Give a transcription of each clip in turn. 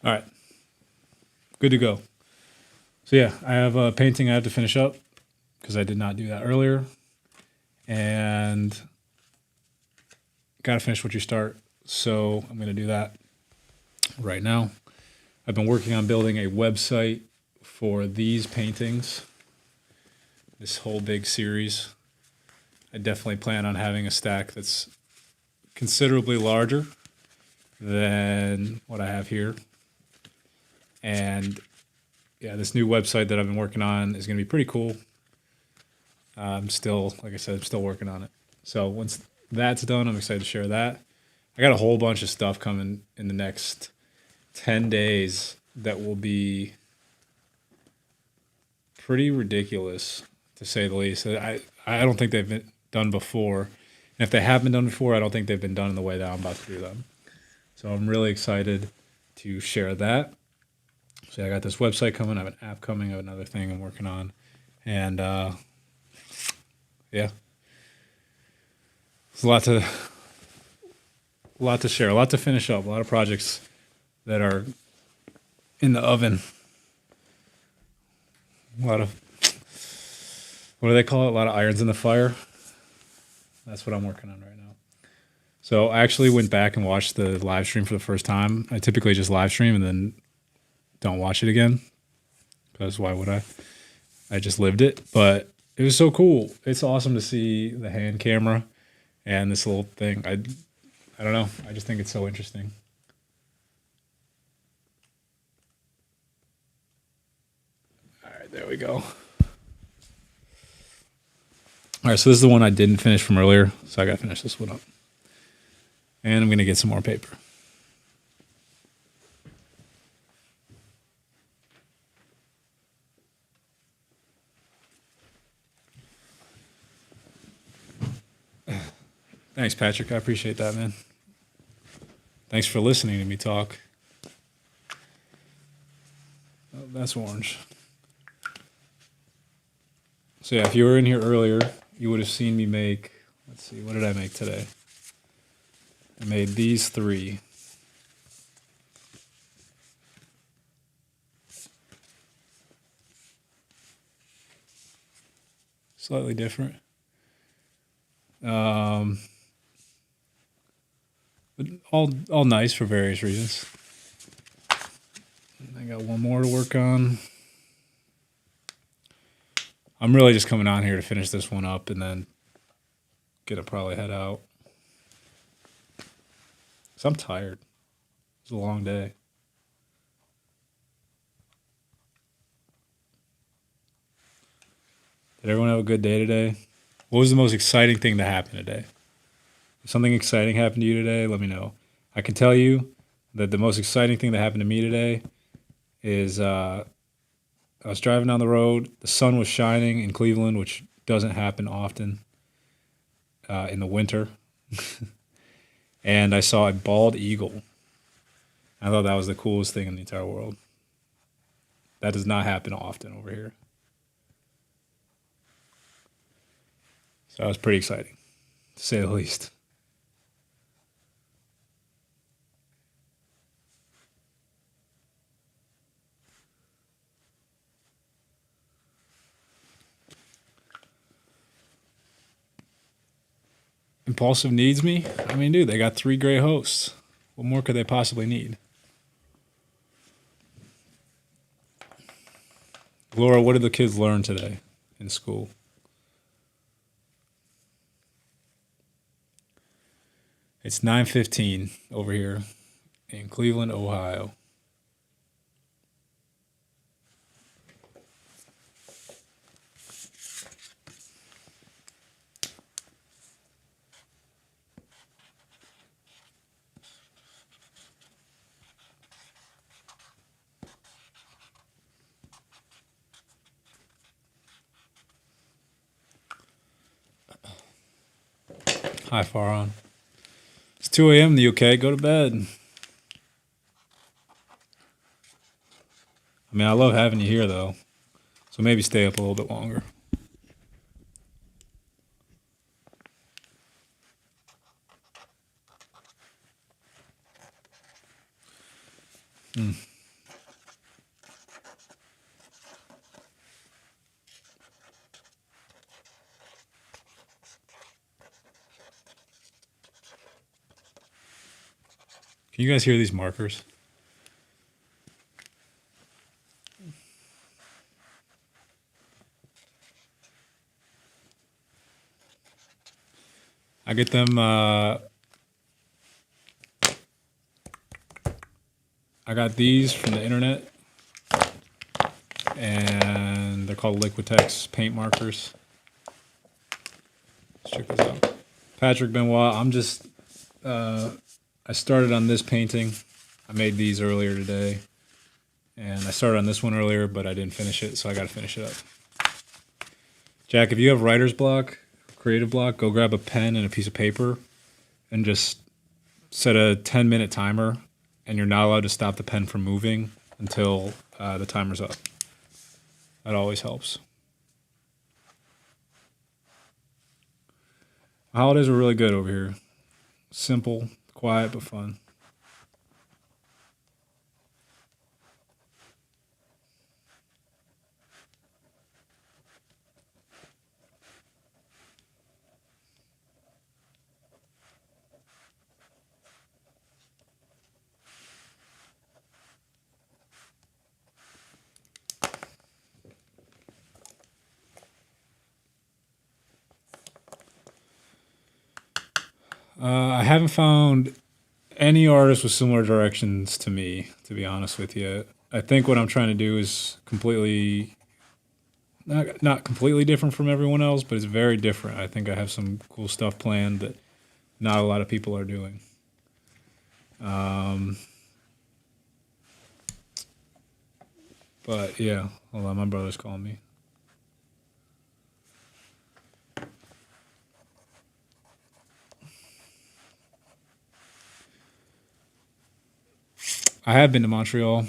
All right, good to go. So yeah, I have a painting I have to finish up because I did not do that earlier, and got to finish what you start. So I'm going to do that right now. I've been working on building a website for these paintings, this whole big series. I definitely plan on having a stack that's considerably larger than what I have here. And yeah, this new website that I've been working on is going to be pretty cool. I'm still, like I said, I'm still working on it. So once that's done, I'm excited to share that. I got a whole bunch of stuff coming in the next 10 days that will be pretty ridiculous, to say the least. I don't think they've been done before. And if they have been done before, I don't think they've been done in the way that I'm about to do them. So I'm really excited to share that. So I got this website coming, I have an app coming, I have another thing I'm working on. And yeah. There's a lot to share, a lot to finish up, a lot of projects that are in the oven. A lot of, what do they call it? A lot of irons in the fire. That's what I'm working on right now. So I actually went back and watched the live stream for the first time. I typically just live stream and then don't watch it again because why would I? I just lived it, but it was so cool. It's awesome to see the hand camera and this little thing. I don't know. I just think it's so interesting. All right, there we go. All right, so this is the one I didn't finish from earlier, so I got to finish this one up. And I'm going to get some more paper. Thanks, Patrick. I appreciate that, man. Thanks for listening to me talk. Oh, that's orange. So yeah, if you were in here earlier, you would have seen me make, let's see, what did I make today? I made these three. Slightly different. But all nice for various reasons. I got one more to work on. I'm really just coming on here to finish this one up and then gonna probably head out. So I'm tired. It's a long day. Did everyone have a good day today? What was the most exciting thing to happen today? If something exciting happened to you today, let me know. I can tell you that the most exciting thing that happened to me today is I was driving down the road. The sun was shining in Cleveland, which doesn't happen often in the winter. And I saw a bald eagle. I thought that was the coolest thing in the entire world. That does not happen often over here. So that was pretty exciting, to say the least. Impulsive needs me? I mean, dude, they got 3 great hosts. What more could they possibly need? Laura, what did the kids learn today in school? It's 9:15 over here in Cleveland, Ohio. Hi, Faron. It's 2 a.m. in the UK. Go to bed. I mean, I love having you here, though. So maybe stay up a little bit longer. Mm. Can you guys hear these markers? I get them. I got these from the internet, and they're called Liquitex Paint Markers. Let's check this out. Patrick Benoit. I started on this painting. I made these earlier today, and I started on this one earlier, but I didn't finish it, so I got to finish it up. Jack, if you have writer's block, creative block, go grab a pen and a piece of paper and just set a 10-minute timer, and you're not allowed to stop the pen from moving until the timer's up. That always helps. Holidays were really good over here. Simple, quiet, but fun. I haven't found any artist with similar directions to me, to be honest with you. I think what I'm trying to do is completely, not completely different from everyone else, but it's very different. I think I have some cool stuff planned that not a lot of people are doing. But yeah, hold on, my brother's calling me. I have been to Montreal.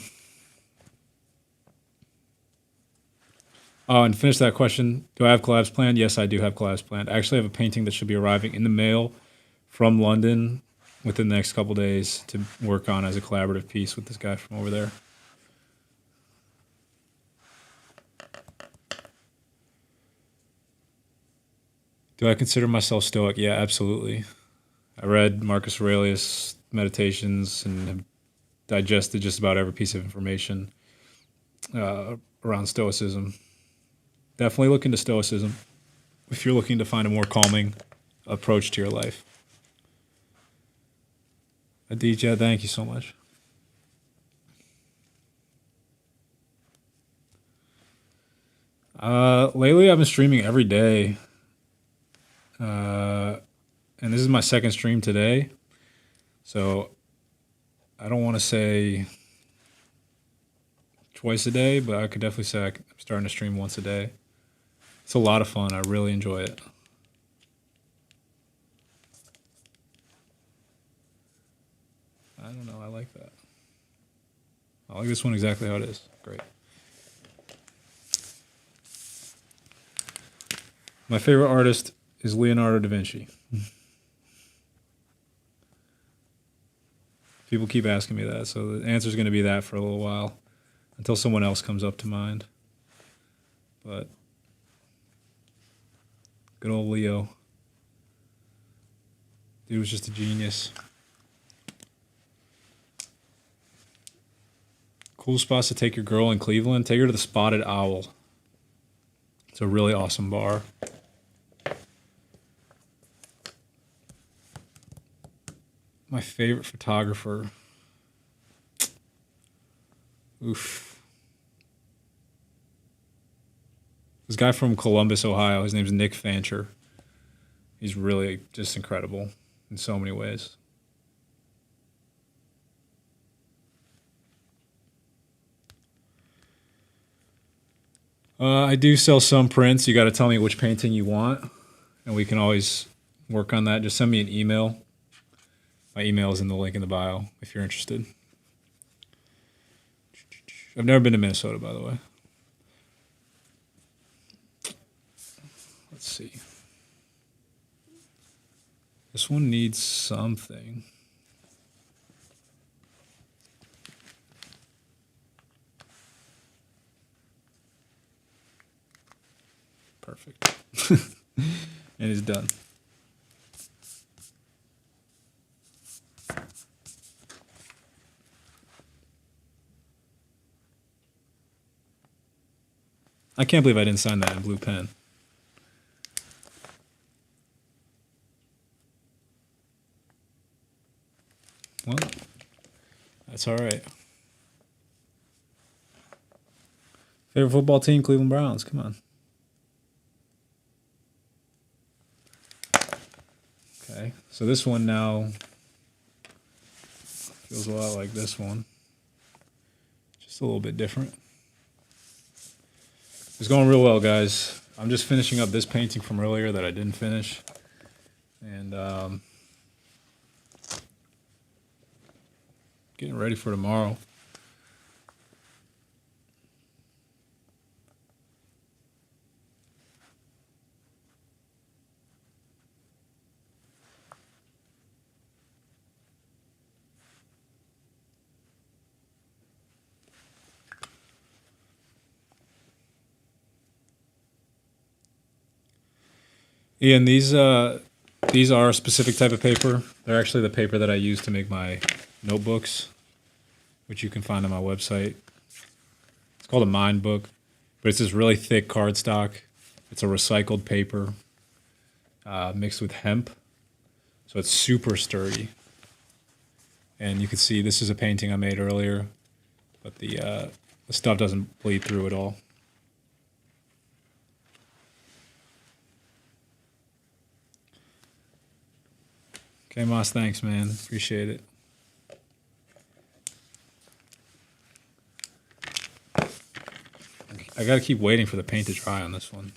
Oh, and to finish that question, do I have collabs planned? Yes, I do have collabs planned. I actually have a painting that should be arriving in the mail from London within the next couple days to work on as a collaborative piece with this guy from over there. Do I consider myself stoic? Yeah, absolutely. I read Marcus Aurelius' Meditations and have digested just about every piece of information around Stoicism. Definitely look into Stoicism if you're looking to find a more calming approach to your life. Aditya, thank you so much. Lately, I've been streaming every day. And this is my second stream today. So I don't want to say twice a day, but I could definitely say I'm starting to stream once a day. It's a lot of fun. I really enjoy it. I don't know. I like that. I like this one exactly how it is. Great. My favorite artist is Leonardo da Vinci. People keep asking me that, so the answer is going to be that for a little while until someone else comes up to mind. But good old Leo. Dude was just a genius. Cool spots to take your girl in Cleveland. Take her to the Spotted Owl. It's a really awesome bar. My favorite photographer. Oof. This guy from Columbus, Ohio. His name's Nick Fancher. He's really just incredible in so many ways. I do sell some prints. You got to tell me which painting you want, and we can always work on that. Just send me an email. My email is in the link in the bio if you're interested. I've never been to Minnesota, by the way. Let's see. This one needs something. Perfect. And it's done. I can't believe I didn't sign that in blue pen. Well, that's all right. Favorite football team, Cleveland Browns. Come on. Okay, so this one now feels a lot like this one. Just a little bit different. It's going real well, guys. I'm just finishing up this painting from earlier that I didn't finish. And getting ready for tomorrow. Ian, these are a specific type of paper. They're actually the paper that I use to make my notebooks, which you can find on my website. It's called a Mind Book, but it's this really thick cardstock. It's a recycled paper mixed with hemp, so it's super sturdy. And you can see this is a painting I made earlier, but the stuff doesn't bleed through at all. Okay, Moss, thanks, man. Appreciate it. I gotta keep waiting for the paint to dry on this one.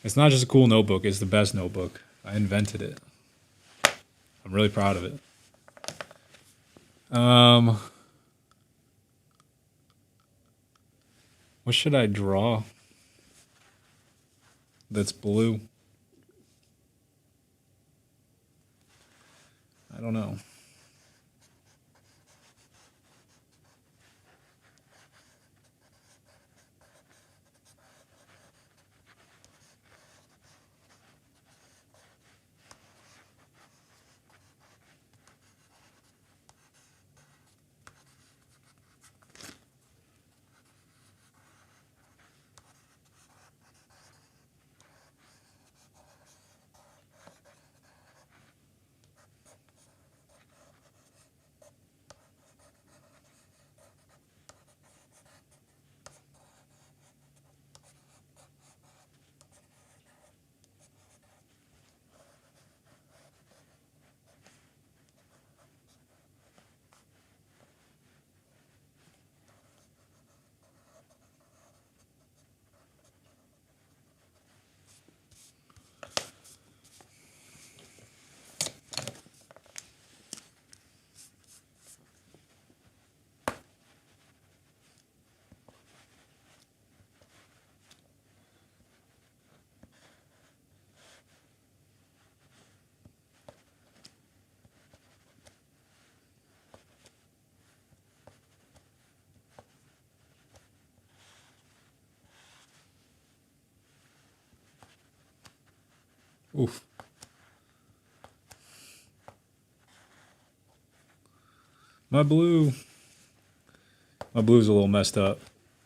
It's not just a cool notebook, it's the best notebook. I invented it. I'm really proud of it. What should I draw that's blue? I don't know. Oof. My blue's a little messed up.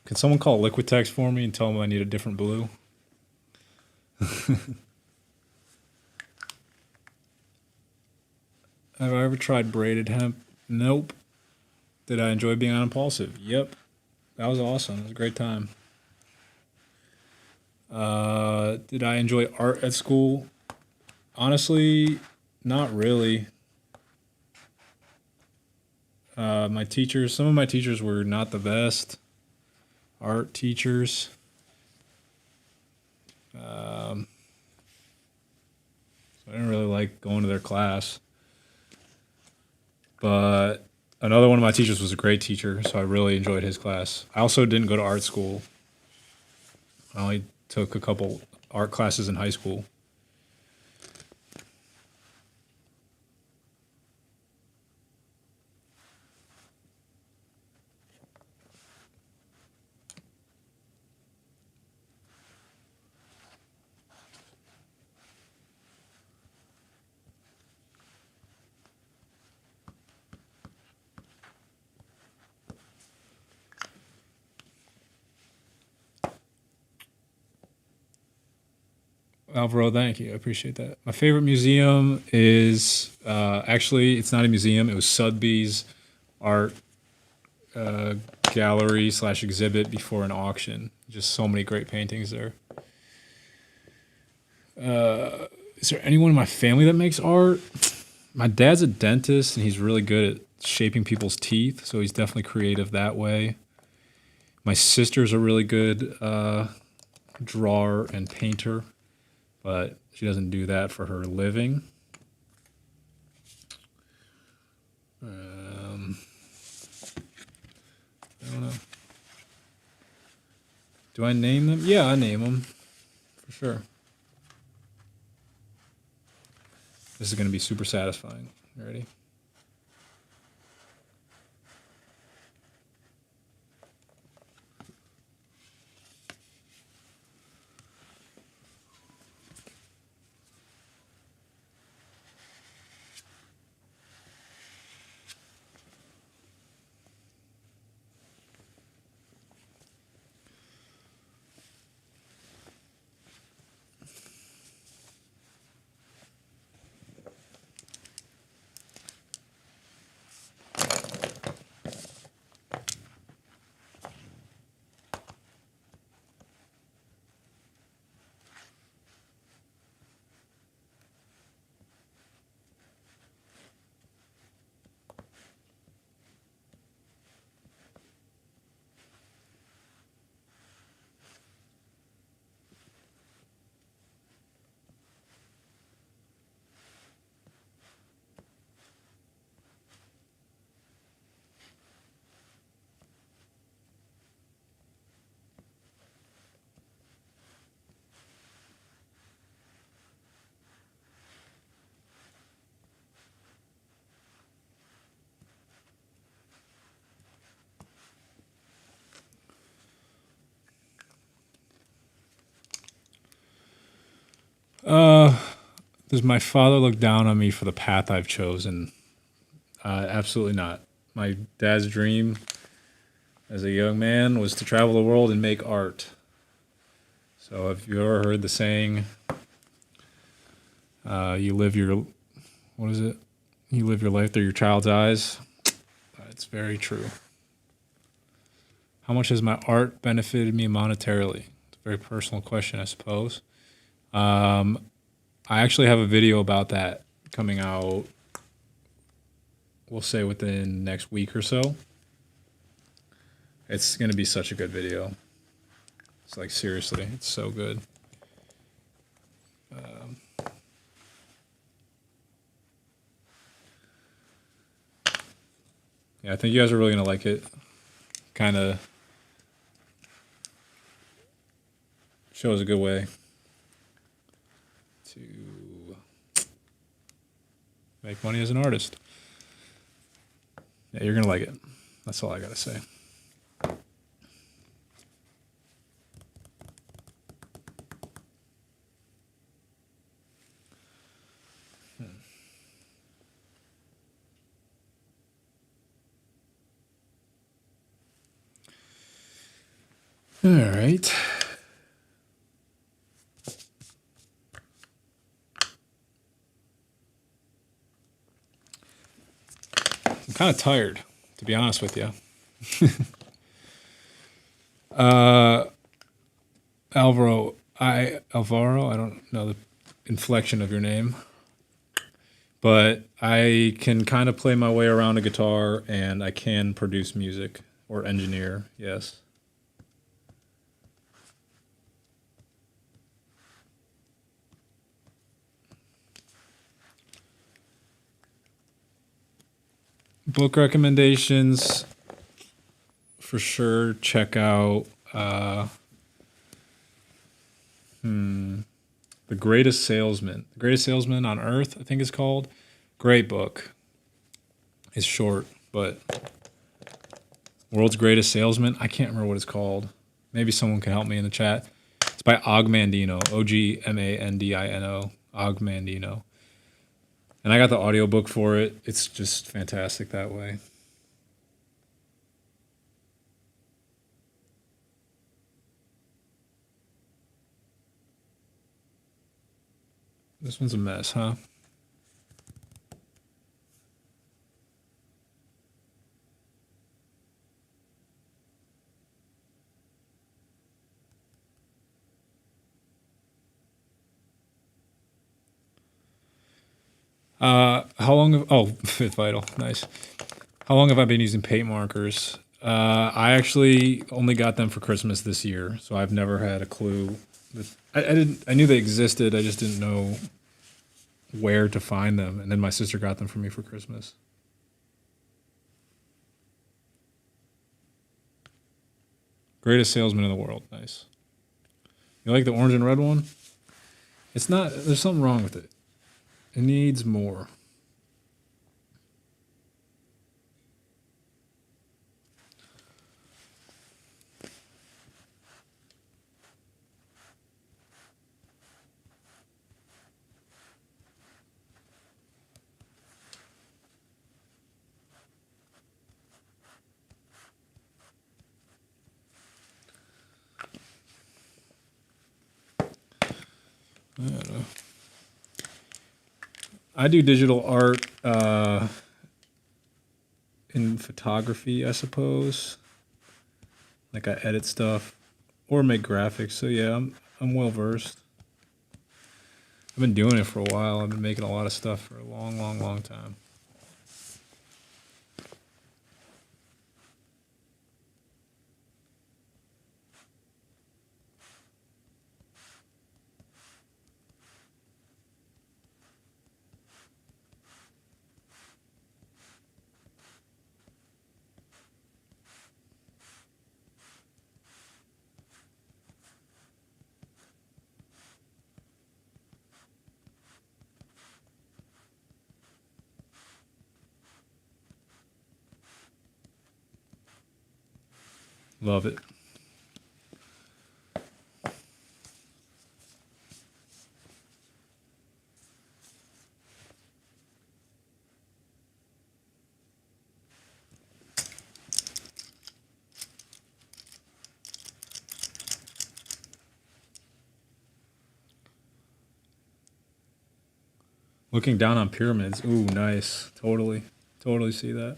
Can someone call Liquitex for me and tell them I need a different blue? Have I ever tried braided hemp? Nope. Did I enjoy being on Impulsive? Yep. That was awesome. It was a great time. Did I enjoy art at school? Honestly, not really. Some of my teachers were not the best art teachers. So I didn't really like going to their class. But another one of my teachers was a great teacher, so I really enjoyed his class. I also didn't go to art school. I only took a couple art classes in high school. Alvaro, thank you. I appreciate that. My favorite museum is actually, it's not a museum. It was Sotheby's art uh, gallery slash exhibit before an auction. Just so many great paintings there. Is there anyone in my family that makes art? My dad's a dentist and he's really good at shaping people's teeth, so he's definitely creative that way. My sister's a really good drawer and painter, but she doesn't do that for her living. I don't know. Do I name them? Yeah, I name them for sure. This is going to be super satisfying. You ready? Does my father look down on me for the path I've chosen? Absolutely not. My dad's dream as a young man was to travel the world and make art. So have you ever heard the saying, you live your, what is it? You live your life through your child's eyes? It's very true. How much has my art benefited me monetarily? It's a very personal question, I suppose. I actually have a video about that coming out, we'll say within next week or so. It's going to be such a good video. It's like, seriously, it's so good. Yeah, I think you guys are really going to like it. Kind of shows a good way to make money as an artist. Yeah, you're going to like it. That's all I got to say. All right. I'm kind of tired, to be honest with you. Alvaro, I don't know the inflection of your name, but I can kind of play my way around a guitar and I can produce music or engineer, yes. Book recommendations, for sure. Check out The Greatest Salesman. The Greatest Salesman on Earth, I think it's called. Great book. It's short, but World's Greatest Salesman. I can't remember what it's called. Maybe someone can help me in the chat. It's by Og Mandino. Ogmandino. Og Mandino. And I got the audiobook for it. It's just fantastic that way. This one's a mess, huh? How long have, oh, Fifth Vital, nice. How long have I been using paint markers? I actually only got them for Christmas this year, so I've never had a clue. I knew they existed, I just didn't know where to find them, and then my sister got them for me for Christmas. Greatest salesman in the world, nice. You like the orange and red one? It's not, there's something wrong with it. It needs more. I don't know. I do digital art in photography, I suppose. Like I edit stuff or make graphics. So yeah, I'm well versed. I've been doing it for a while. I've been making a lot of stuff for a long time. Love it. Looking down on pyramids. Ooh, nice. Totally see that.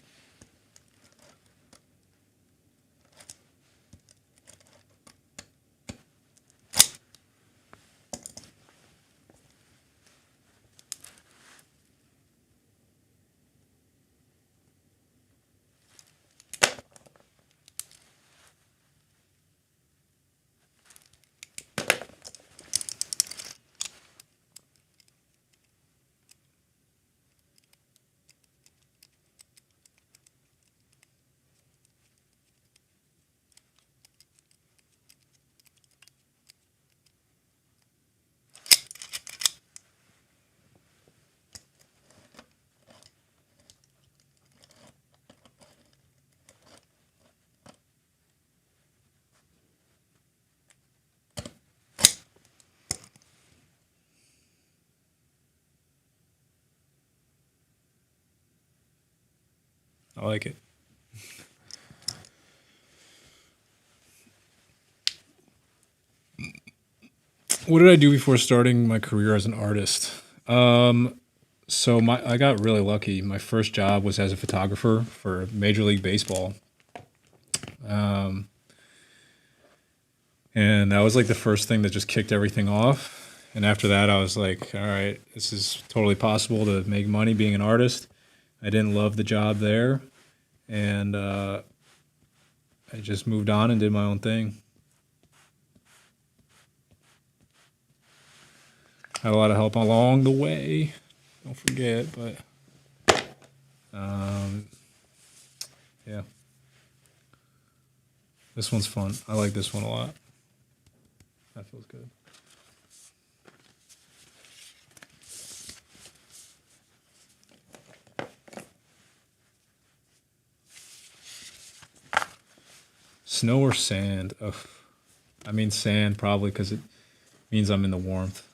I like it. What did I do before starting my career as an artist? So I got really lucky. My first job was as a photographer for Major League Baseball. And that was like the first thing that just kicked everything off. And after that, I was like, all right, this is totally possible to make money being an artist. I didn't love the job there. And I just moved on and did my own thing. Had a lot of help along the way. Don't forget, but yeah. This one's fun. I like this one a lot. That feels good. Snow or sand? Ugh. I mean sand probably because it means I'm in the warmth.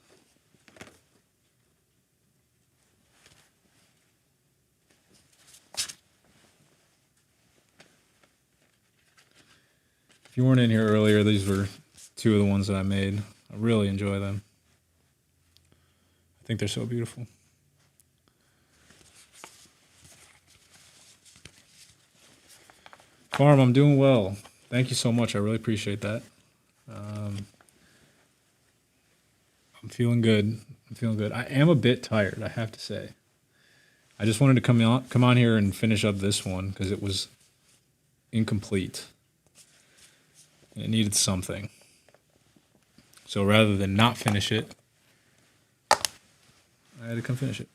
If you weren't in here earlier, these were two of the ones that I made. I really enjoy them. think they're so beautiful. Farm, I'm doing well. Thank you so much. I really appreciate that. I'm feeling good. I'm feeling good. I am a bit tired, I have to say. I just wanted to come on here and finish up this one because it was incomplete. And it needed something. So rather than not finish it, I had to come finish it.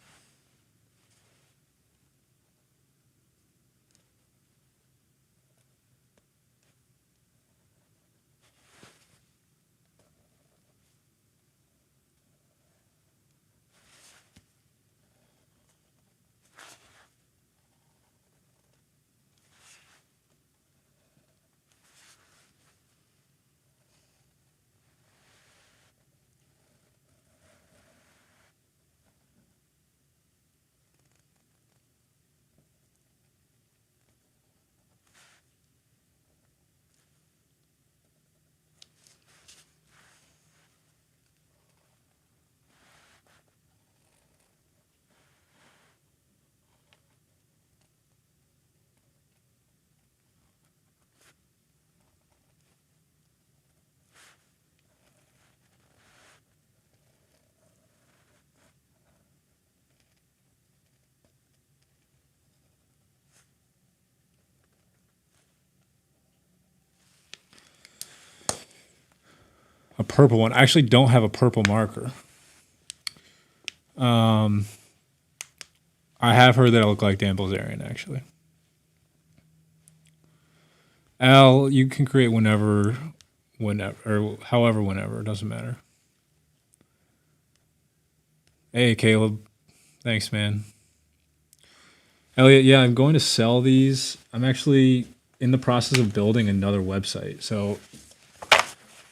A purple one. I actually don't have a purple marker. I have heard that I look like Dan Bilzerian, actually. Al, you can create whenever, or however, whenever. It doesn't matter. Hey, Caleb. Thanks, man. Elliot, yeah, I'm going to sell these. I'm actually in the process of building another website. So,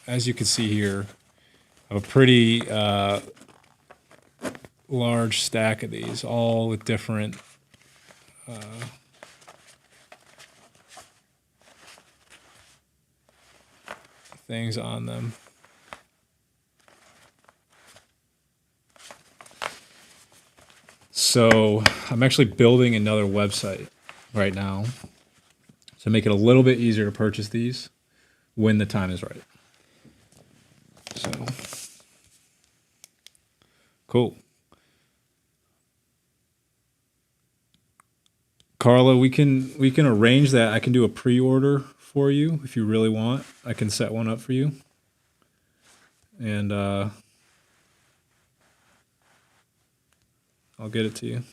as you can see here, I have a pretty large stack of these, all with different things on them. So I'm actually building another website right now to make it a little bit easier to purchase these when the time is right. So cool. Carla, we can arrange that. I can do a pre-order for you if you really want. I can set one up for you. And I'll get it to you.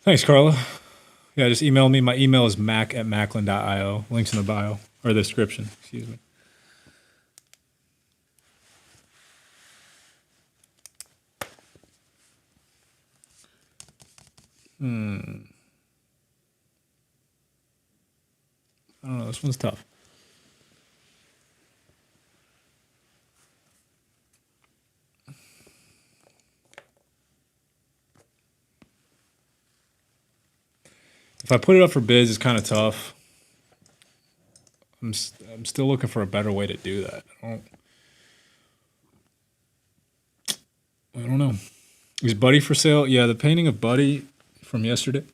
Thanks, Carla. Yeah, just email me. My email is mac@maclin.io. Links in the bio, or the description, excuse me. I don't know. This one's tough. If I put it up for bids, it's kind of tough. I'm still looking for a better way to do that. I don't know. Is Buddy for sale? Yeah, the painting of Buddy from yesterday.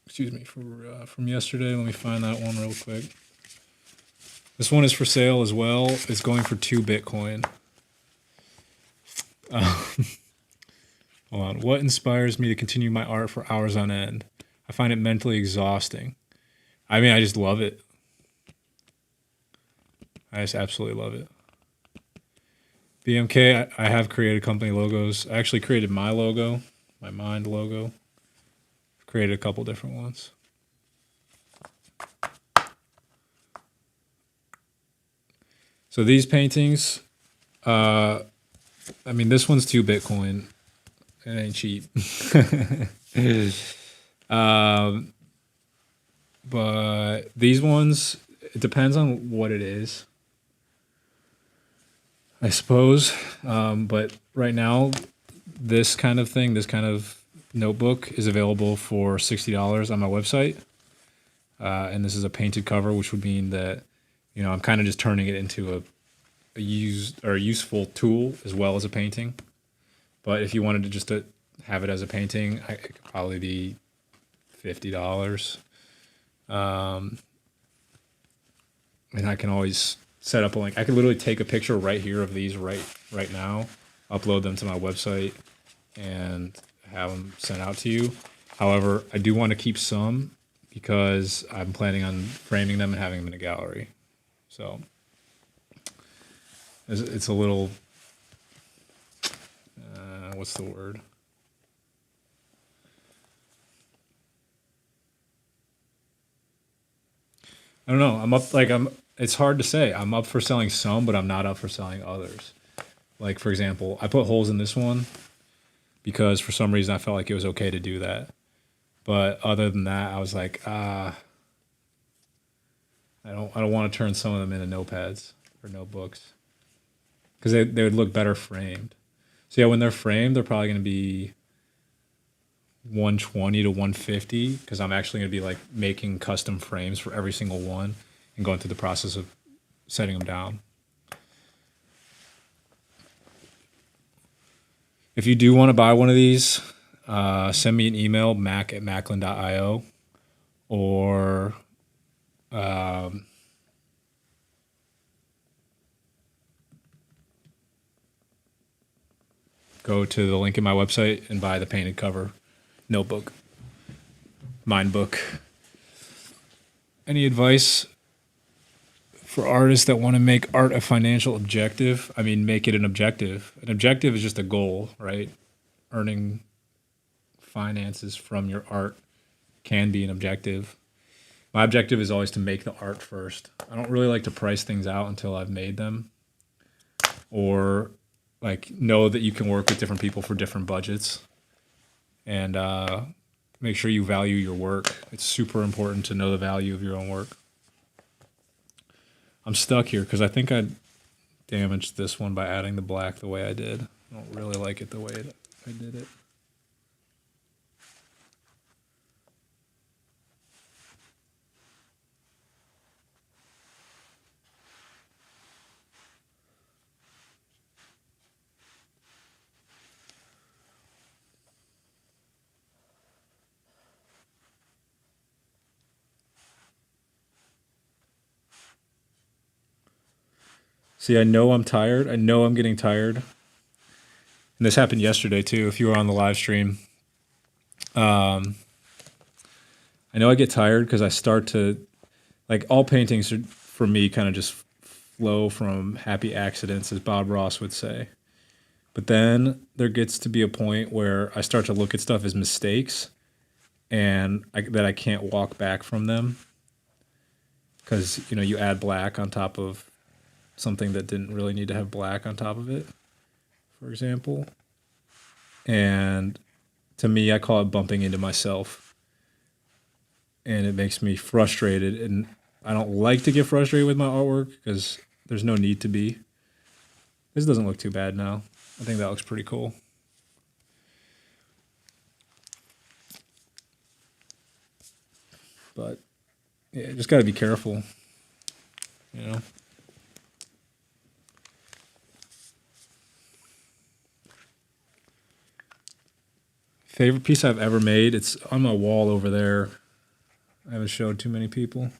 Excuse me, from yesterday. Let me find that one real quick. This one is for sale as well. It's going for 2 Bitcoin. Hold on. What inspires me to continue my art for hours on end? I find it mentally exhausting. I mean, I just love it. I just absolutely love it. BMK, I have created company logos. I actually created my logo, my Mind logo. I've created a couple different ones. So these paintings, I mean, this one's 2 Bitcoin. It ain't cheap. But these ones, it depends on what it is, I suppose. But right now, this kind of thing, this kind of notebook is available for $60 on my website. And this is a painted cover, which would mean that, you know, I'm kind of just turning it into a used or a useful tool as well as a painting. But if you wanted to just have it as a painting, it could probably be $50. And I can always set up a link. I could literally take a picture right here of these right now, upload them to my website, and have them sent out to you. However, I do want to keep some because I'm planning on framing them and having them in a gallery. So it's a little, what's the word? I don't know. It's hard to say. I'm up for selling some, but I'm not up for selling others. Like, for example, I put holes in this one because for some reason I felt like it was okay to do that. But other than that, I was like, I don't want to turn some of them into notepads or notebooks because they would look better framed. So yeah, when they're framed, they're probably going to be 120 to 150 because I'm actually going to be like making custom frames for every single one and going through the process of setting them down. If you do want to buy one of these, send me an email, mac@maclin.io, or go to the link in my website and buy the painted cover notebook, mind book. Any advice for artists that want to make art a financial objective? I mean, make it an objective. An objective is just a goal, right? Earning finances from your art can be an objective. My objective is always to make the art first. I don't really like to price things out until I've made them, or like know that you can work with different people for different budgets, and make sure you value your work. It's super important to know the value of your own work. I'm stuck here because I think I damaged this one by adding the black the way I did. I don't really like it the way I did it. See, I know I'm tired. I know I'm getting tired. And this happened yesterday too, if you were on the live stream. I know I get tired because I start to, like, all paintings are, for me, kind of just flow from happy accidents, as Bob Ross would say. But then there gets to be a point where I start to look at stuff as mistakes and that I can't walk back from them. Because, you know, you add black on top of something that didn't really need to have black on top of it, for example. And to me, I call it bumping into myself. And it makes me frustrated. And I don't like to get frustrated with my artwork because there's no need to be. This doesn't look too bad now. I think that looks pretty cool. But yeah, just got to be careful, you know. Favorite piece I've ever made? It's on my wall over there. I haven't showed too many people.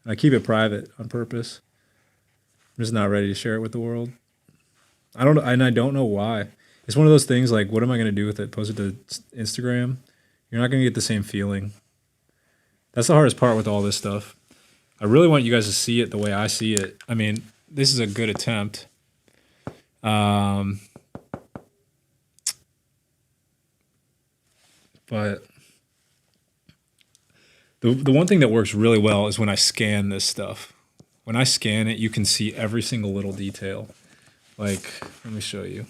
I keep it private on purpose. I'm just not ready to share it with the world. I don't, and I don't know why. It's one of those things like, what am I going to do with it? Post it to Instagram? You're not going to get the same feeling. That's the hardest part with all this stuff. I really want you guys to see it the way I see it. I mean, this is a good attempt. But the one thing that works really well is when I scan this stuff. When I scan it, you can see every single little detail. Like, let me show you.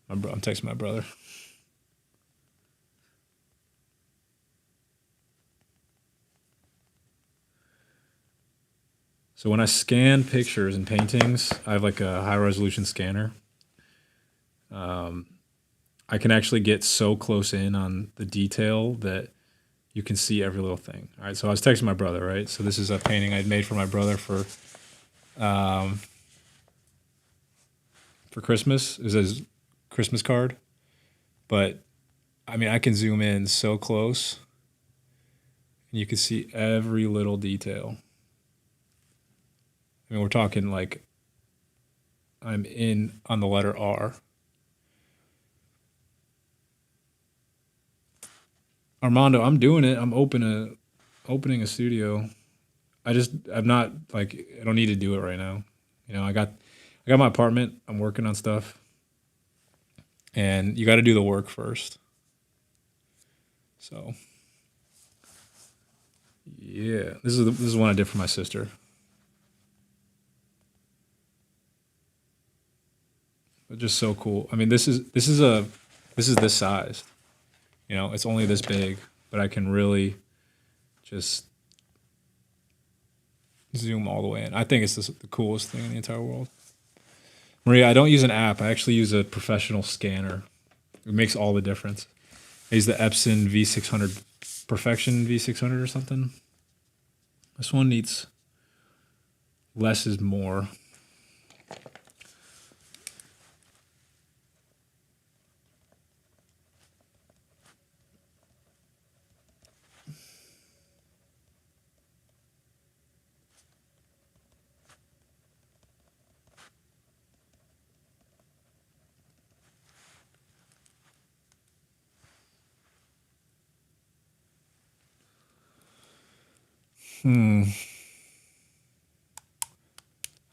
I'm texting my brother. So when I scan pictures and paintings, I have like a high resolution scanner. I can actually get so close in on the detail that you can see every little thing. All right, so I was texting my brother, right? So this is a painting I'd made for my brother for Christmas. It was his Christmas card. But I mean, I can zoom in so close and you can see every little detail. I mean, we're talking like I'm in on the letter R. Armando, I'm doing it. I'm opening a studio. I'm not like, I don't need to do it right now. You know, I got my apartment. I'm working on stuff. And you got to do the work first. So, yeah, this is one I did for my sister. But just so cool. I mean, this is this size. You know, it's only this big, but I can really just zoom all the way in. I think it's the coolest thing in the entire world. Maria, I don't use an app. I actually use a professional scanner. It makes all the difference. I use the Epson V600, Perfection V600 or something. This one needs less is more.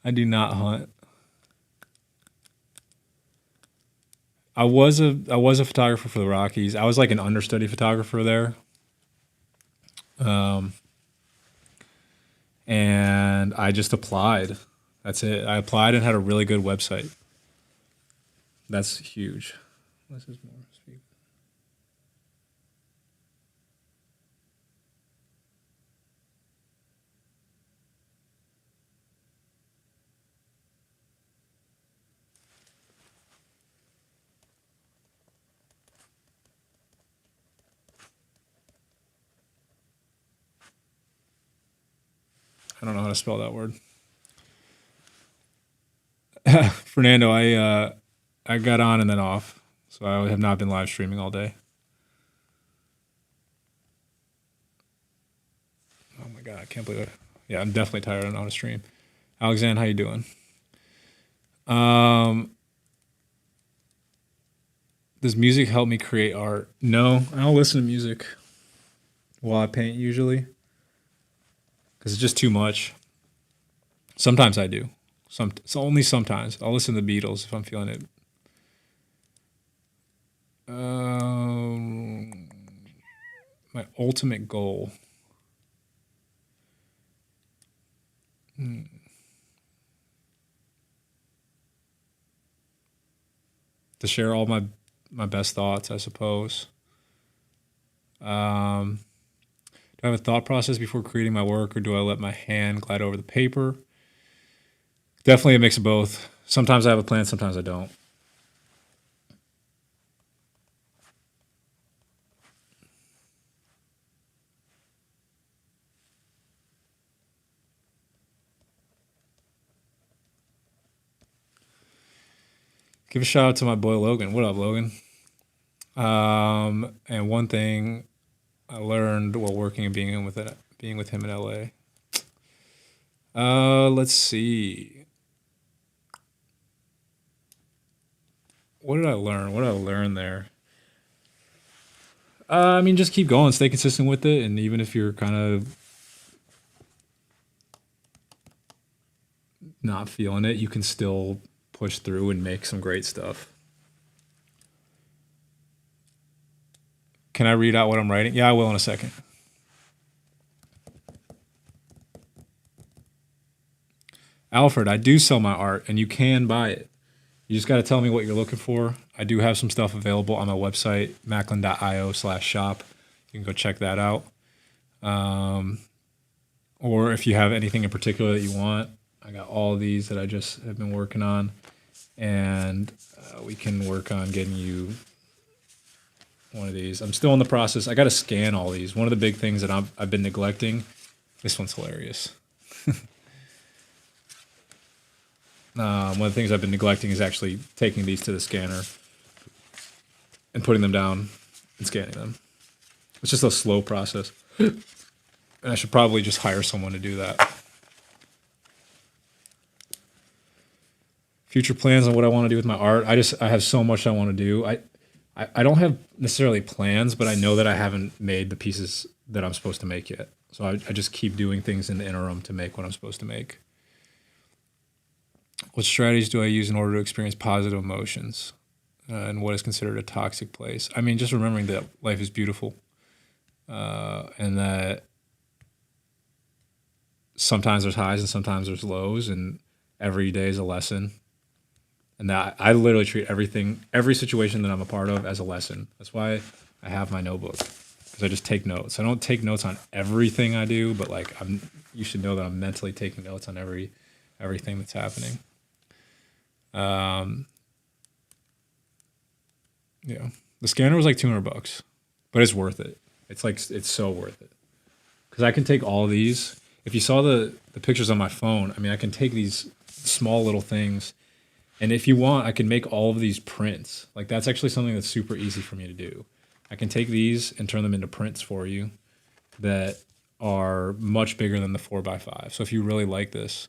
I do not hunt. I was a photographer for the Rockies. I was like an understudy photographer there. And I just applied. That's it. I applied and had a really good website. That's huge. This is more. I don't know how to spell that word. Fernando, I got on and then off, so I have not been live streaming all day. Oh my god, I can't believe it. Yeah, I'm definitely tired of not a stream. Alexander, how you doing? Does music help me create art? No, I don't listen to music while I paint usually, because it's just too much. Sometimes I do. It's only sometimes. I'll listen to the Beatles if I'm feeling it. My ultimate goal. To share all my best thoughts, I suppose. Do I have a thought process before creating my work, or do I let my hand glide over the paper? Definitely a mix of both. Sometimes I have a plan, sometimes I don't. Give a shout out to my boy Logan. What up, Logan? And one thing I learned while working and being with him in LA. Let's see. What did I learn? What did I learn there? I mean, just keep going, stay consistent with it, and even if you're kind of not feeling it, you can still push through and make some great stuff. Can I read out what I'm writing? Yeah, I will in a second. Alfred, I do sell my art, and you can buy it. You just got to tell me what you're looking for. I do have some stuff available on my website, maclin.io/shop. You can go check that out. Or if you have anything in particular that you want, I got all of these that I just have been working on, and we can work on getting you one of these. I'm still in the process. I got to scan all these. One of the big things that I've been neglecting. This one's hilarious. One of the things I've been neglecting is actually taking these to the scanner and putting them down and scanning them. It's just a slow process. And I should probably just hire someone to do that. Future plans on what I want to do with my art. I have so much I want to do. I don't have necessarily plans, but I know that I haven't made the pieces that I'm supposed to make yet. So I just keep doing things in the interim to make what I'm supposed to make. What strategies do I use in order to experience positive emotions? And what is considered a toxic place? I mean, just remembering that life is beautiful, and that sometimes there's highs and sometimes there's lows, and every day is a lesson. And that I literally treat every situation that I'm a part of as a lesson. That's why I have my notebook, because I just take notes. I don't take notes on everything I do, but like you should know that I'm mentally taking notes on everything that's happening. Yeah, the scanner was like $200, but it's worth it. It's so worth it, because I can take all these. If you saw the pictures on my phone, I mean, I can take these small little things, and if you want, I can make all of these prints. Like, that's actually something that's super easy for me to do. I can take these and turn them into prints for you that are much bigger than the 4x5. So if you really like this,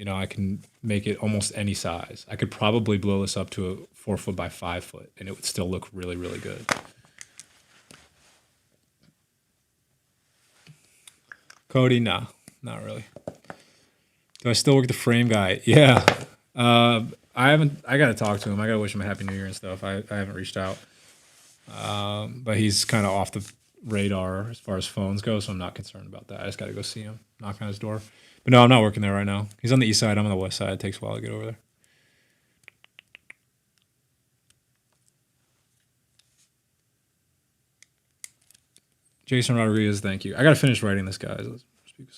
I can make it almost any size. I could probably blow this up to a 4 foot by 5 foot, and it would still look really, really good. Cody, nah, not really. Do I still work the frame guy? Yeah. I haven't. I gotta talk to him. I gotta wish him a happy new year and stuff. I haven't reached out, but he's kind of off the radar as far as phones go, so I'm not concerned about that. I just gotta go see him, knock on his door. But no, I'm not working there right now. He's on the east side. I'm on the west side. It takes a while to get over there. Jason Rodriguez, thank you. I gotta finish writing this, guys. Let's speak.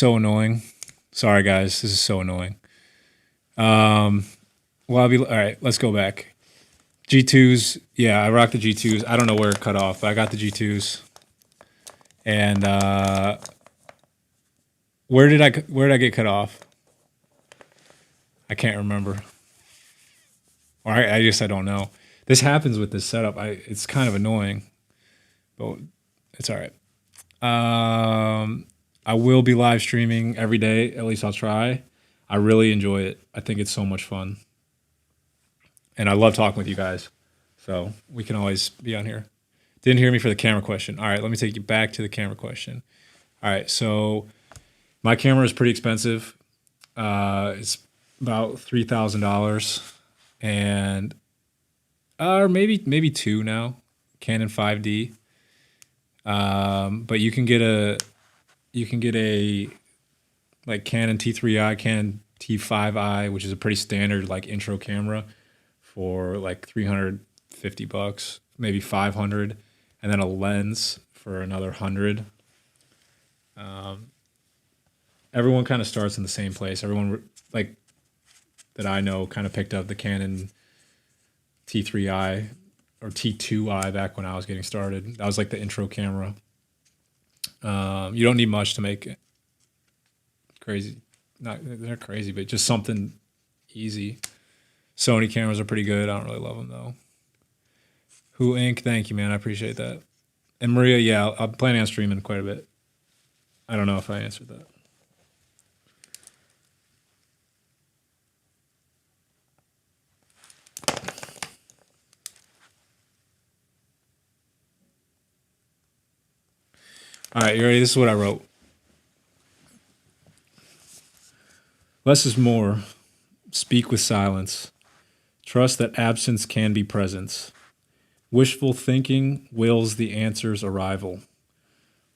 So annoying. Sorry, guys. This is so annoying. Well, all right, let's go back. G2s. Yeah, I rocked the G2s. I don't know where it cut off, but I got the G2s. And where did I get cut off? I can't remember. Or I guess I don't know. This happens with this setup. It's kind of annoying, but it's all right. I will be live streaming every day. At least I'll try. I really enjoy it. I think it's so much fun. And I love talking with you guys. So we can always be on here. Didn't hear me for the camera question. All right, let me take you back to the camera question. All right, so my camera is pretty expensive. It's about $3,000, and or maybe two now. Canon 5D. But you can get a like Canon T3i, Canon T5i, which is a pretty standard like intro camera for like $350, maybe 500, and then a lens for another 100. Everyone kind of starts in the same place. Everyone like that I know kind of picked up the Canon T3i or T2i back when I was getting started. That was like the intro camera. You don't need much to make it crazy. They're crazy, but just something easy. Sony cameras are pretty good. I don't really love them though. Who Inc. Thank you, man. I appreciate that. And Maria, yeah, I'm planning on streaming quite a bit. I don't know if I answered that. All right, you ready? This is what I wrote. Less is more. Speak with silence. Trust that absence can be presence. Wishful thinking wills the answer's arrival.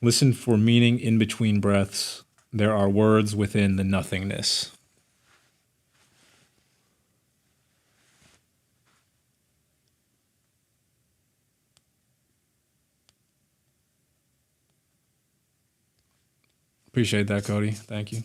Listen for meaning in between breaths. There are words within the nothingness. Appreciate that, Cody. Thank you.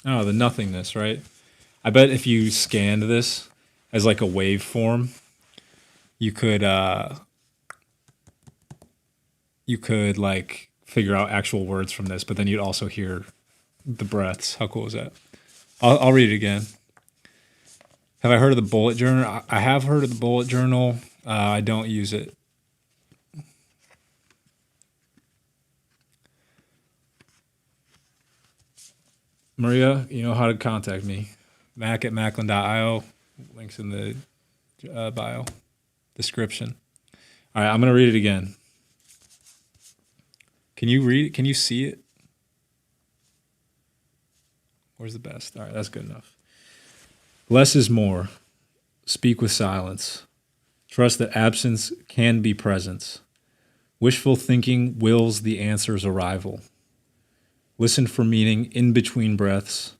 Oh, the nothingness, right? I bet if you scanned this as like a waveform, you could like figure out actual words from this, but then you'd also hear the breaths. How cool is that? I'll read it again. Have I heard of the bullet journal? I have heard of the bullet journal. I don't use it. Maria, you know how to contact me. Mac@maclin.io. Links in the bio description. All right, I'm going to read it again. Can you read it? Can you see it? Where's the best? All right, that's good enough. Less is more. Speak with silence. Trust that absence can be presence. Wishful thinking wills the answer's arrival. Listen for meaning in between breaths.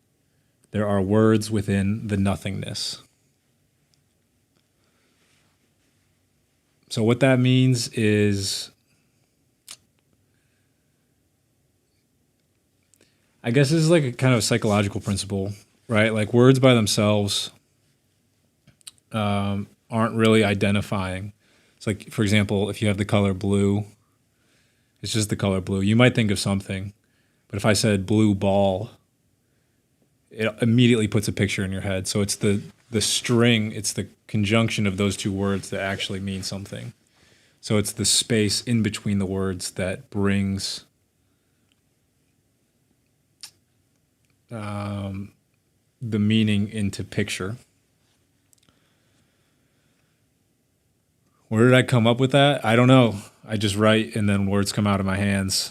There are words within the nothingness. So what that means is, I guess this is like a kind of a psychological principle, right? Like words by themselves aren't really identifying. It's like, for example, if you have the color blue, it's just the color blue. You might think of something, but if I said blue ball, it immediately puts a picture in your head. So it's the string, it's the conjunction of those two words that actually mean something. So it's the space in between the words that brings the meaning into picture. Where did I come up with that? I don't know. I just write and then words come out of my hands.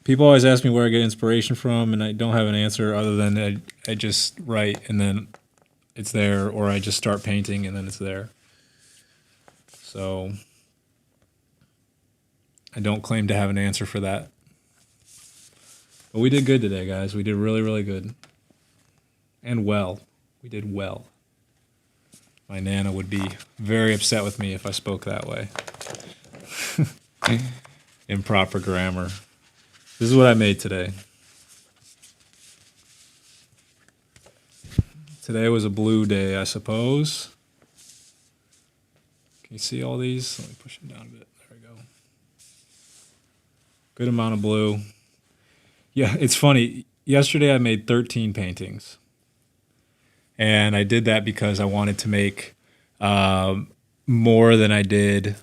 people always ask me where I get inspiration from, and I don't have an answer other than I just write and then it's there, or I just start painting and then it's there. So I don't claim to have an answer for that. But we did good today, guys. We did really, really good. And well. We did well. My Nana would be very upset with me if I spoke that way. Improper grammar. This is what I made today. Today was a blue day, I suppose. Can you see all these? Let me push them down a bit. There we go. Good amount of blue. Yeah, it's funny. Yesterday I made 13 paintings. And I did that because I wanted to make more than I did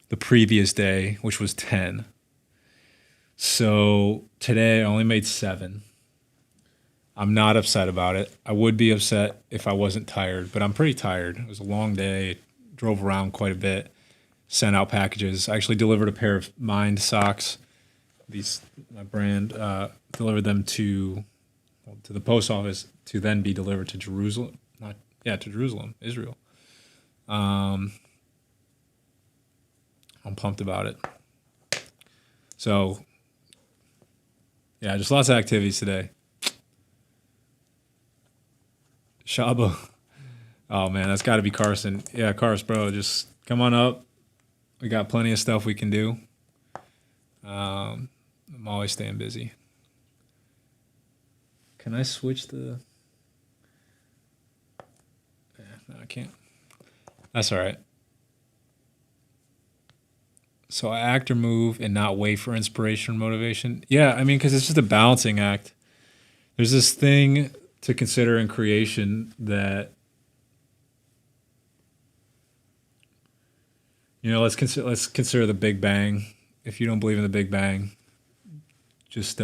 the previous day, which was 10. So today I only made 7. I'm not upset about it. I would be upset if I wasn't tired, but I'm pretty tired. It was a long day. Drove around quite a bit. Sent out packages. I actually delivered a pair of Mind socks. These, my brand, delivered them to the post office to then be delivered to Jerusalem. To Jerusalem, Israel. I'm pumped about it. So, yeah, just lots of activities today. Shaba. Oh, man, that's got to be Carson. Yeah, Carson, bro, just come on up. We got plenty of stuff we can do. I'm always staying busy. Can I switch the... No, I can't. That's all right. So I act or move and not wait for inspiration or motivation. Yeah, I mean, because it's just a balancing act. There's this thing to consider in creation that, let's consider the Big Bang. If you don't believe in the Big Bang, just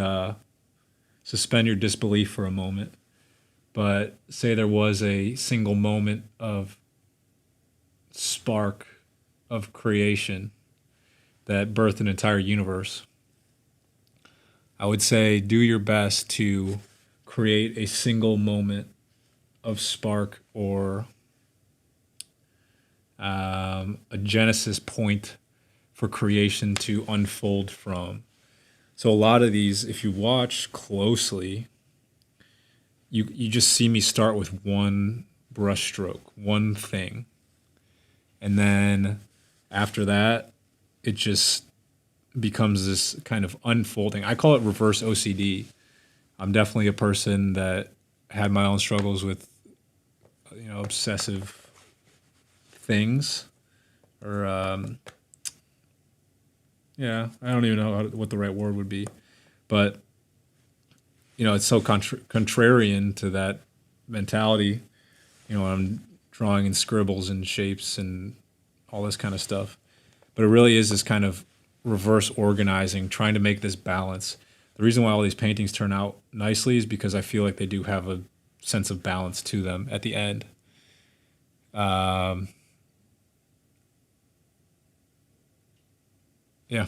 suspend your disbelief for a moment. But say there was a single moment of spark of creation that birthed an entire universe. I would say do your best to create a single moment of spark or a genesis point for creation to unfold from. So a lot of these, if you watch closely, you just see me start with one brush stroke, one thing. And then after that, it just becomes this kind of unfolding. I call it reverse OCD. I'm definitely a person that had my own struggles with, obsessive things. Or, I don't even know what the right word would be. But, it's so contrarian to that mentality. I'm drawing in scribbles and shapes and all this kind of stuff. But it really is this kind of reverse organizing, trying to make this balance. The reason why all these paintings turn out nicely is because I feel like they do have a sense of balance to them at the end. Yeah.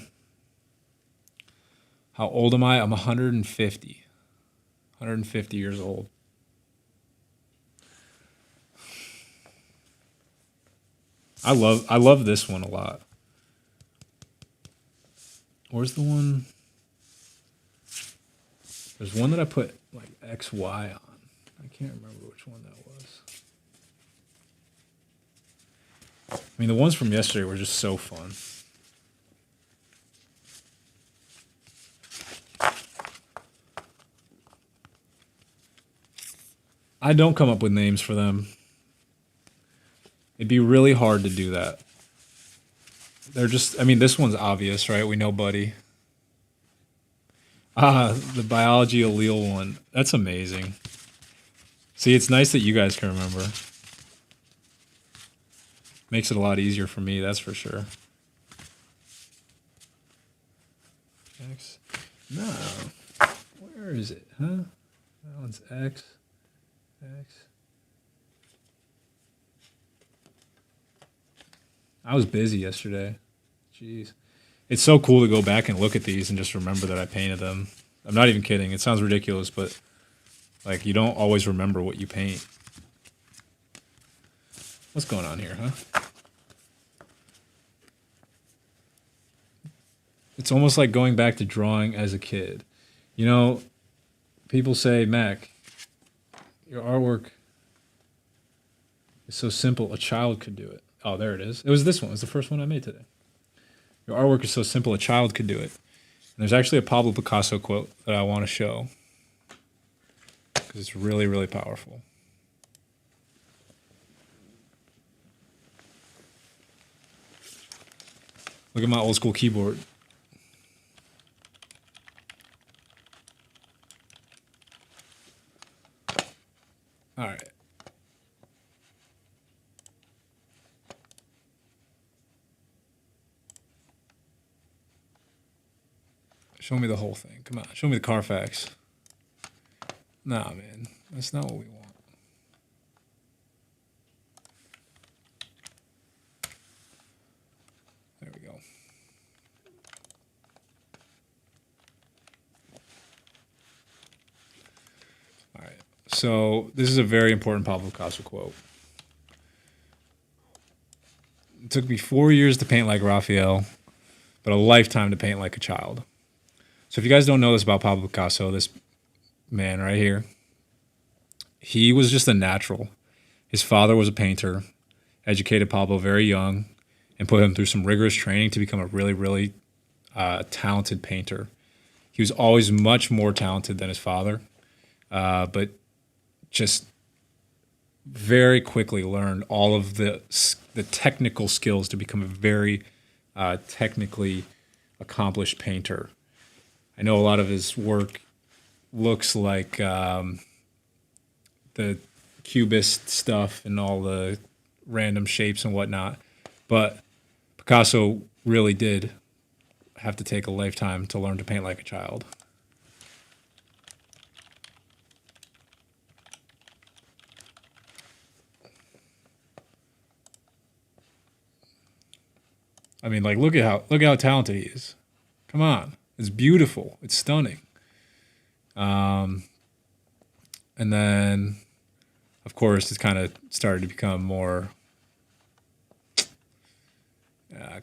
How old am I? I'm 150. 150 years old. I love this one a lot. Where's the one? There's one that I put like XY on. I can't remember which one that was. I mean, the ones from yesterday were just so fun. I don't come up with names for them. It'd be really hard to do that. They're just, this one's obvious, right? We know Buddy. The biology allele one. That's amazing. See, it's nice that you guys can remember. Makes it a lot easier for me, that's for sure. X. No. Where is it, huh? That one's X. X. I was busy yesterday. Jeez. It's so cool to go back and look at these and just remember that I painted them. I'm not even kidding. It sounds ridiculous, but like you don't always remember what you paint. What's going on here, huh? It's almost like going back to drawing as a kid. You know, people say, Mac, your artwork is so simple, a child could do it. Oh, there it is. It was this one. It was the first one I made today. Your artwork is so simple, a child could do it. And there's actually a Pablo Picasso quote that I want to show because it's really, really powerful. Look at my old school keyboard. All right. Show me the whole thing. Come on. Show me the Carfax. Nah, man. That's not what we want. There we go. All right. So this is a very important Pablo Picasso quote. It took me 4 years to paint like Raphael, but a lifetime to paint like a child. So if you guys don't know this about Pablo Picasso, this man right here, he was just a natural. His father was a painter, educated Pablo very young, and put him through some rigorous training to become a really, really talented painter. He was always much more talented than his father, but just very quickly learned all of the technical skills to become a very technically accomplished painter. I know a lot of his work looks like the cubist stuff and all the random shapes and whatnot, but Picasso really did have to take a lifetime to learn to paint like a child. I mean, like look at how talented he is. Come on. It's beautiful. It's stunning. And then, of course, it's kind of started to become more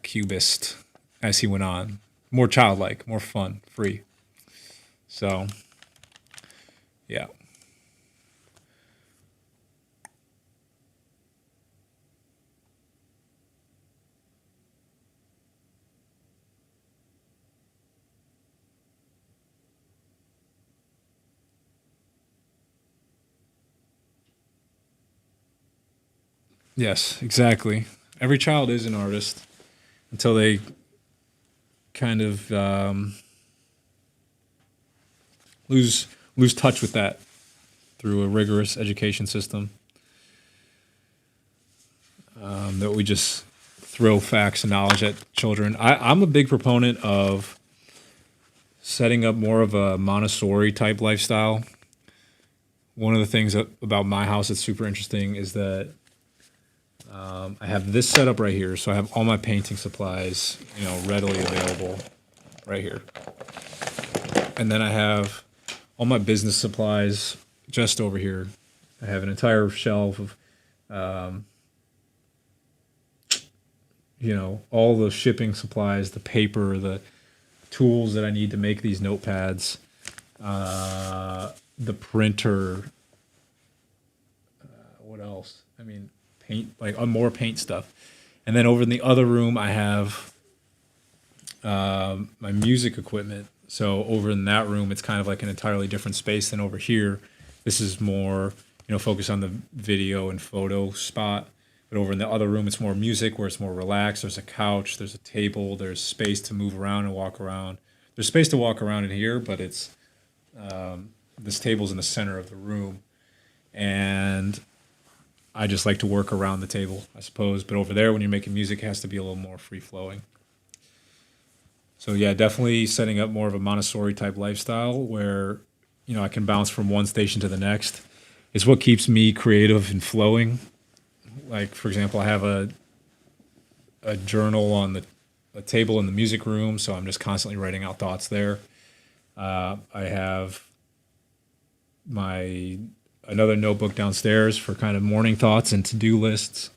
cubist as he went on. More childlike, more fun, free. So, yeah. Yes, exactly. Every child is an artist until they kind of lose touch with that through a rigorous education system that we just throw facts and knowledge at children. I'm a big proponent of setting up more of a Montessori type lifestyle. One of the things about my house that's super interesting is that I have this set up right here, so I have all my painting supplies, readily available right here. And then I have all my business supplies just over here. I have an entire shelf of, all the shipping supplies, the paper, the tools that I need to make these notepads, the printer. What else? I mean, paint, like more paint stuff. And then over in the other room, I have my music equipment. So over in that room, it's kind of like an entirely different space than over here. This is more, focused on the video and photo spot. But over in the other room, it's more music where it's more relaxed. There's a couch, there's a table, there's space to move around and walk around. There's space to walk around in here, but it's this table's in the center of the room. And I just like to work around the table, I suppose. But over there, when you're making music, it has to be a little more free-flowing. So yeah, definitely setting up more of a Montessori type lifestyle where, I can bounce from one station to the next. It's what keeps me creative and flowing. Like, for example, I have a journal on a table in the music room, so I'm just constantly writing out thoughts there. I have my another notebook downstairs for kind of morning thoughts and to-do lists.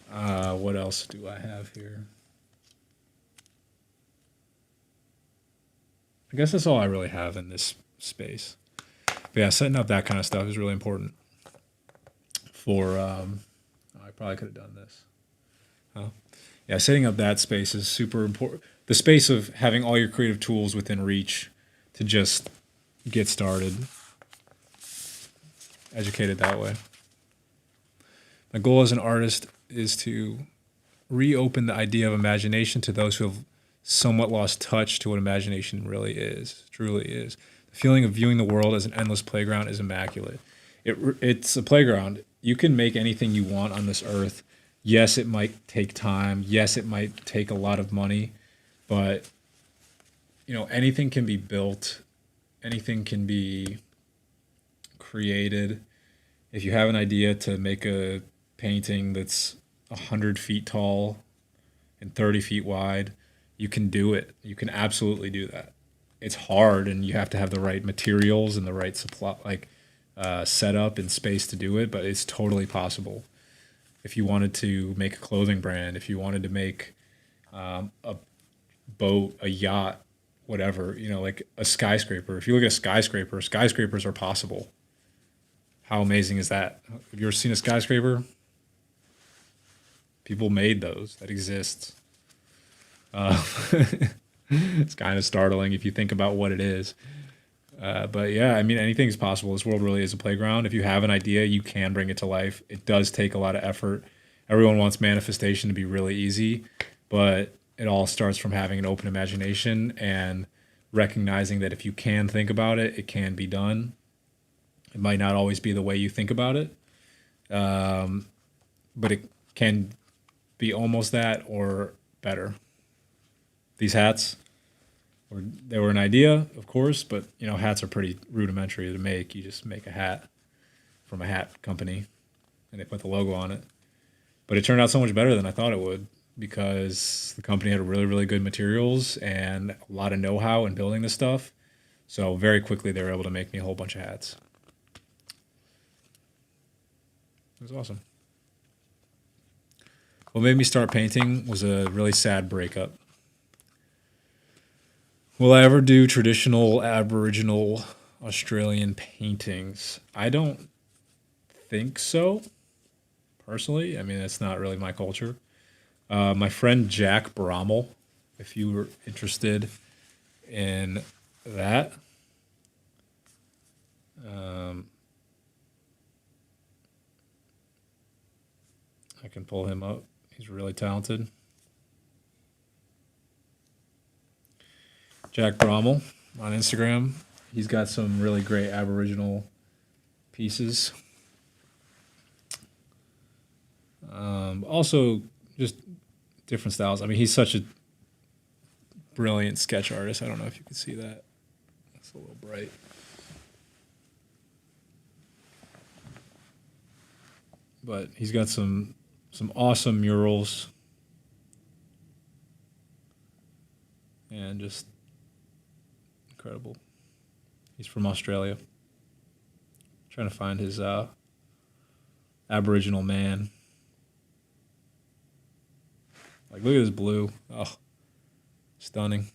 What else do I have here? I guess that's all I really have in this space. But yeah, setting up that kind of stuff is really important. For I probably could have done this. Huh? Yeah, setting up that space is super important. The space of having all your creative tools within reach to just get started. Educated that way. My goal as an artist is to reopen the idea of imagination to those who have somewhat lost touch to what imagination really is, truly is. The feeling of viewing the world as an endless playground is immaculate. It's a playground. You can make anything you want on this earth. Yes, it might take time. Yes, it might take a lot of money, but anything can be built. Anything can be created. If you have an idea to make a painting that's 100 feet tall and 30 feet wide, you can do it. You can absolutely do that. It's hard, and you have to have the right materials and the right supply, setup and space to do it, but it's totally possible. If you wanted to make a clothing brand, if you wanted to make a boat, a yacht, whatever, like a skyscraper. If you look at a skyscraper, skyscrapers are possible. How amazing is that? Have you ever seen a skyscraper? People made those. That exists. It's kind of startling if you think about what it is. But yeah, I mean, anything is possible. This world really is a playground. If you have an idea, you can bring it to life. It does take a lot of effort. Everyone wants manifestation to be really easy, but it all starts from having an open imagination and recognizing that if you can think about it, it can be done. It might not always be the way you think about it, but it can be almost that or better. These hats, they were an idea, of course, but hats are pretty rudimentary to make. You just make a hat from a hat company, and they put the logo on it. But it turned out so much better than I thought it would because the company had really, really good materials and a lot of know-how in building this stuff. So very quickly they were able to make me a whole bunch of hats. It was awesome. What made me start painting was a really sad breakup. Will I ever do traditional Aboriginal Australian paintings? I don't think so, personally. I mean, that's not really my culture. My friend Jack Brommel, if you were interested in that, I can pull him up. He's really talented. Jack Brommel on Instagram. He's got some really great Aboriginal pieces. Also, just different styles. I mean, he's such a brilliant sketch artist. I don't know if you can see that. It's a little bright. But he's got some awesome murals. And just incredible. He's from Australia. Trying to find his Aboriginal man. Like, look at this blue. Oh, stunning.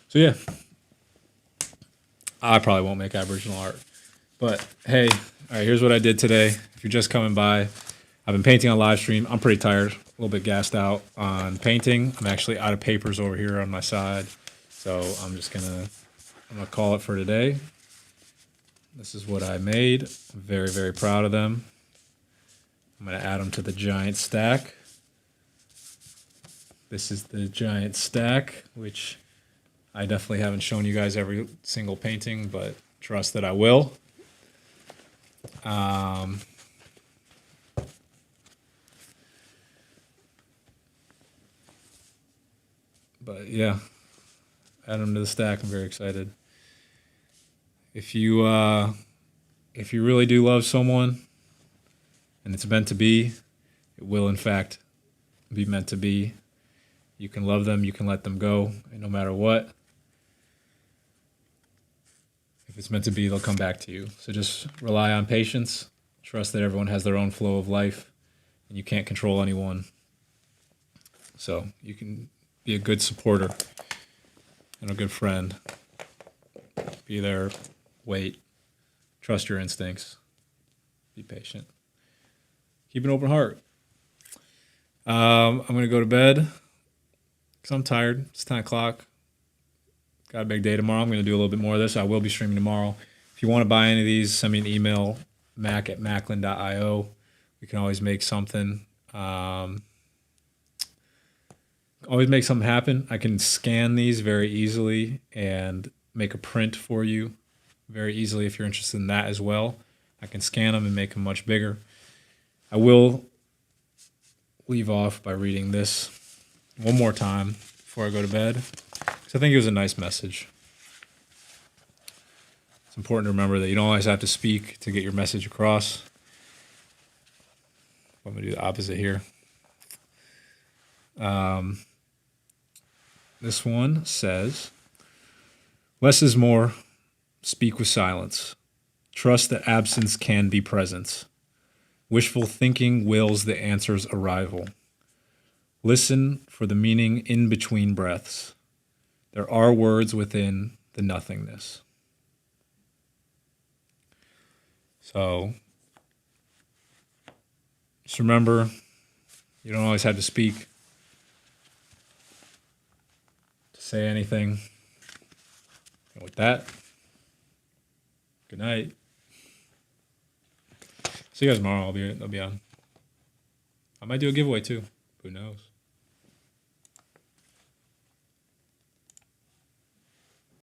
So yeah, I probably won't make Aboriginal art. But hey, all right, here's what I did today. If you're just coming by, I've been painting on live stream. I'm pretty tired, a little bit gassed out on painting. I'm actually out of papers over here on my side. So I'm gonna call it for today. This is what I made. I'm very, very proud of them. I'm gonna add them to the giant stack. This is the giant stack, which I definitely haven't shown you guys every single painting, but trust that I will. But yeah, add them to the stack. I'm very excited. if you really do love someone and it's meant to be, it will in fact be meant to be. You can love them, you can let them go, and no matter what, if it's meant to be, they'll come back to you. So just rely on patience, trust that everyone has their own flow of life, and you can't control anyone. So you can be a good supporter and a good friend. Be there, wait, trust your instincts, be patient. Keep an open heart. I'm going to go to bed because I'm tired. It's 10 o'clock. Got a big day tomorrow. I'm going to do a little bit more of this. I will be streaming tomorrow. If you want to buy any of these, send me an email, mac@maclin.io. We can always make something. Always make something happen. I can scan these very easily and make a print for you very easily if you're interested in that as well. I can scan them and make them much bigger. I will leave off by reading this one more time before I go to bed, because I think it was a nice message. It's important to remember that you don't always have to speak to get your message across. I'm going to do the opposite here. This one says, less is more, speak with silence. Trust that absence can be presence. Wishful thinking wills the answer's arrival. Listen for the meaning in between breaths. There are words within the nothingness. So, just remember, you don't always have to speak to say anything. And with that, good night. See you guys tomorrow. I'll be on. I might do a giveaway too. Who knows?